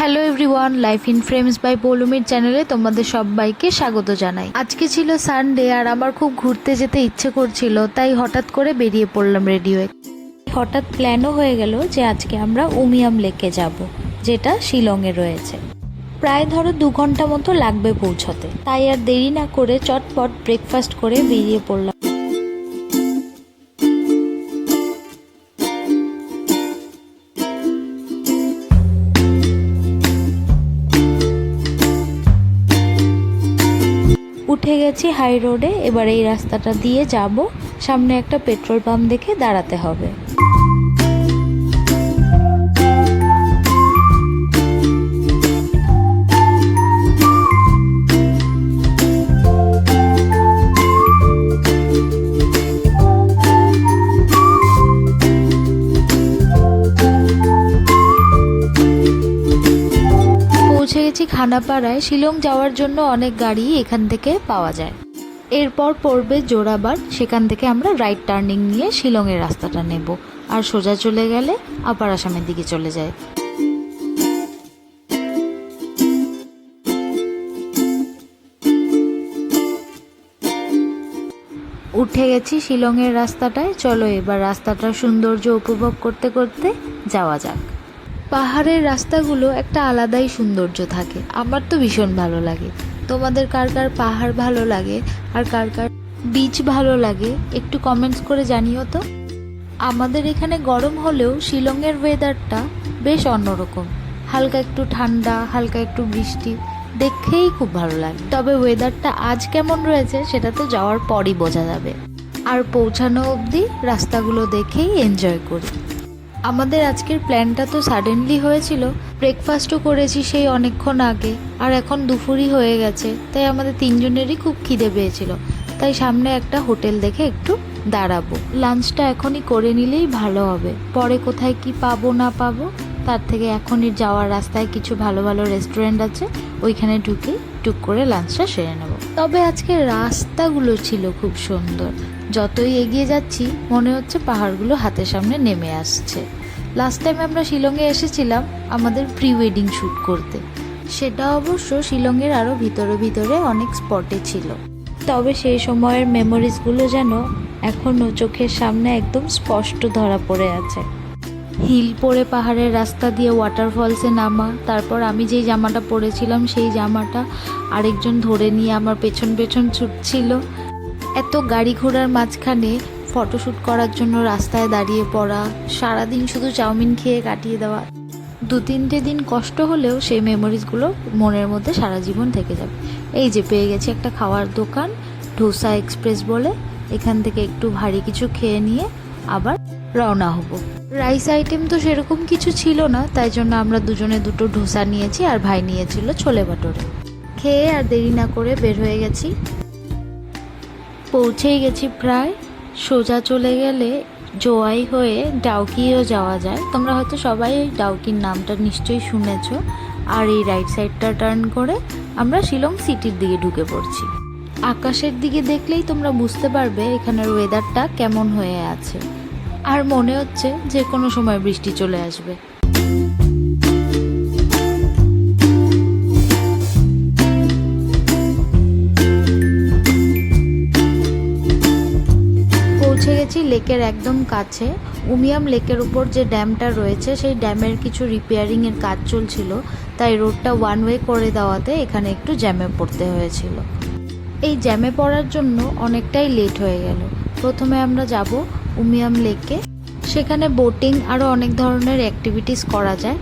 Hello everyone, life in frames by পৌলুমির চ্যানেলে তোমাদের সবাইকে স্বাগত জানাই। আজকে ছিল সানডে আর আমার খুব ঘুরতে যেতে ইচ্ছে করছিল, তাই হঠাৎ করে বেরিয়ে পড়লাম রেডি হয়ে। হঠাৎ প্ল্যানও হয়ে গেল যে আজকে আমরা উমিয়াম লেকে যাব, যেটা শিলংয়ে রয়েছে। প্রায় ধরো 2 ঘন্টা মতো লাগবে পৌঁছতে, তাই আর দেরি না করে চটপট ব্রেকফাস্ট করে বেরিয়ে পড়লাম। উঠে গেছি হাই রোডে। এবার এই রাস্তাটা দিয়ে যাব, সামনে একটা পেট্রোল পাম্প দেখে দাঁড়াতে হবে। পৌঁছে গেছি খানাপাড়ায়। শিলং যাওয়ার জন্য অনেক গাড়ি এখান থেকে পাওয়া যায়। এরপর পড়বে জোড়াবাড়, সেখান থেকে আমরা রাইট টার্নিং নিয়ে শিলংয়ের রাস্তাটা নেব আর সোজা চলে গেলে আপার আসামের দিকে চলে যায়। উঠে গেছি শিলংয়ের রাস্তাটায়। চলো এবার রাস্তাটার সৌন্দর্য উপভোগ করতে করতে যাওয়া যাক। পাহাড়ের রাস্তাগুলো একটা আলাদাই সৌন্দর্য থাকে, আমার তো ভীষণ ভালো লাগে। তোমাদের কার কার পাহাড় ভালো লাগে আর কার কার বিচ ভালো লাগে একটু কমেন্টস করে জানিও তো। আমাদের এখানে গরম হলেও শিলংয়ের ওয়েদারটা বেশ অন্যরকম, হালকা একটু ঠান্ডা, হালকা একটু বৃষ্টি, দেখেই খুব ভালো লাগে। তবে ওয়েদারটা আজ কেমন রয়েছে সেটা তো যাওয়ার পরই বোঝা যাবে। আর পৌঁছানো অবধি রাস্তাগুলো দেখেই এনজয় করি। আমাদের আজকের প্ল্যানটা তো সাডেনলি হয়েছিল, ব্রেকফাস্টও করেছি সেই অনেকক্ষণ আগে, আর এখন দুপুরই হয়ে গেছে, তাই আমাদের তিনজনেরই খুব খিদে পেয়েছিল। তাই সামনে একটা হোটেল দেখে একটু দাঁড়াবো। লাঞ্চটা এখনই করে নিলেই ভালো হবে, পরে কোথায় কি পাবো না পাবো তার থেকে এখনই যাওয়ার রাস্তায় কিছু ভালো ভালো রেস্টুরেন্ট আছে, ওইখানে ঢুকে টুক করে লাঞ্চটা সেরে নেব। তবে আজকে রাস্তাগুলো ছিল খুব সুন্দর, যতই এগিয়ে যাচ্ছি মনে হচ্ছে পাহাড়গুলো হাতের সামনে নেমে আসছে। লাস্ট টাইম আমরা শিলংয়ে এসেছিলাম আমাদের প্রি ওয়েডিং শ্যুট করতে, সেটা অবশ্য শিলংয়ের আরও ভিতরে ভিতরে অনেক স্পটে ছিল। তবে সেই সময়ের মেমোরিজগুলো যেন এখনও চোখের সামনে একদম স্পষ্ট ধরা পড়ে আছে। হিল পরে পাহাড়ের রাস্তা দিয়ে ওয়াটারফলসে নামা, তারপর আমি যেই জামাটা পরেছিলাম সেই জামাটা আরেকজন ধরে নিয়ে আমার পেছন পেছন ছুটছিল। এত গাড়ি ঘোড়ার মাঝখানে ফটোশ্যুট করার জন্য রাস্তায় দাঁড়িয়ে পড়া, সারাদিন শুধু চাউমিন খেয়ে কাটিয়ে দেওয়া। 2-3টে দিন কষ্ট হলেও সেই মেমোরিজগুলো মনের মধ্যে সারা জীবন থেকে যাবে। এই যে পেয়ে গেছি একটা খাওয়ার দোকান, ধোসা এক্সপ্রেস বলে। এখান থেকে একটু ভারী কিছু খেয়ে নিয়ে আবার রওনা হব। রাইস আইটেম তো সেরকম কিছু ছিল না, তাই জন্য আমরা দুজনে 2টো ধোসা নিয়েছি আর ভাই নিয়েছিল ছোলে ভাটোরে। খেয়ে আর দেরি না করে বের হয়ে গেছি। পৌঁছেই গেছি প্রায়। সোজা চলে গেলে জোয়াই হয়ে ডাউকিও যাওয়া যায়। তোমরা হয়তো সবাই ওই ডাউকির নামটা নিশ্চয়ই শুনেছ। আর এই রাইট সাইডটা টার্ন করে আমরা শিলং সিটির দিকে ঢুকে পড়ছি। আকাশের দিকে দেখলেই তোমরা বুঝতে পারবে এখানের ওয়েদারটা কেমন হয়ে আছে, আর মনে হচ্ছে যে কোনো সময় বৃষ্টি চলে আসবে। পৌঁছে গেছি লেকের একদম কাছে। উমিয়াম লেকের উপর যে ড্যামটা রয়েছে সেই ড্যামের কিছু রিপেয়ারিংয়ের কাজ চলছিল, তাই রোডটা ওয়ান ওয়ে করে দেওয়াতে এখানে একটু জ্যামে পড়তে হয়েছিল। এই জ্যামে পড়ার জন্য অনেকটাই লেট হয়ে গেল। প্রথমে আমরা যাব উমিয়াম লেকে, সেখানে বোটিং আরও অনেক ধরনের অ্যাক্টিভিটিস করা যায়।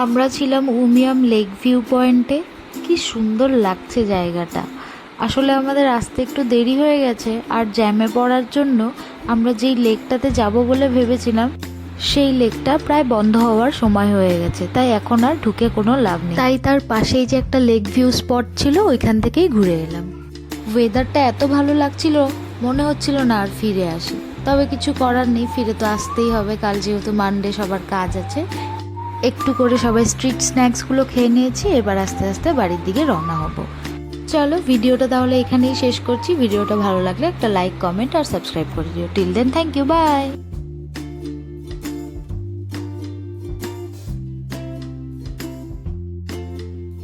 আমরা ছিলাম উমিয়াম লেক ভিউ পয়েন্টে। কি সুন্দর লাগছে জায়গাটা। আসলে আমাদের আসতে একটু দেরি হয়ে গেছে, আর জ্যামে পড়ার জন্য আমরা যেই লেকটাতে যাব বলে ভেবেছিলাম সেই লেকটা প্রায় বন্ধ হওয়ার সময় হয়ে গেছে, তাই এখন আর ঢুকে কোনো লাভ নেই। তাই তার পাশেই যে একটা লেক ভিউ স্পট ছিল ওইখান থেকেই ঘুরে এলাম। ওয়েদারটা এত ভালো লাগছিল মনে হচ্ছিল না আর ফিরে আসি, তবে কিছু করার নেই, ফিরে তো আসতেই হবে, কাল যেহেতু মানডে সবার কাজ আছে। একটু করে সবাই স্ট্রিট স্ন্যাক্সগুলো খেয়ে নিয়েছি, এবার আস্তে আস্তে বাড়ির দিকে রওনা হব। চলো ভিডিওটা তাহলে এখানেই শেষ করছি। ভিডিওটা ভালো লাগলে একটা লাইক, কমেন্ট আর সাবস্ক্রাইব করে দিও। Till then, thank you, by.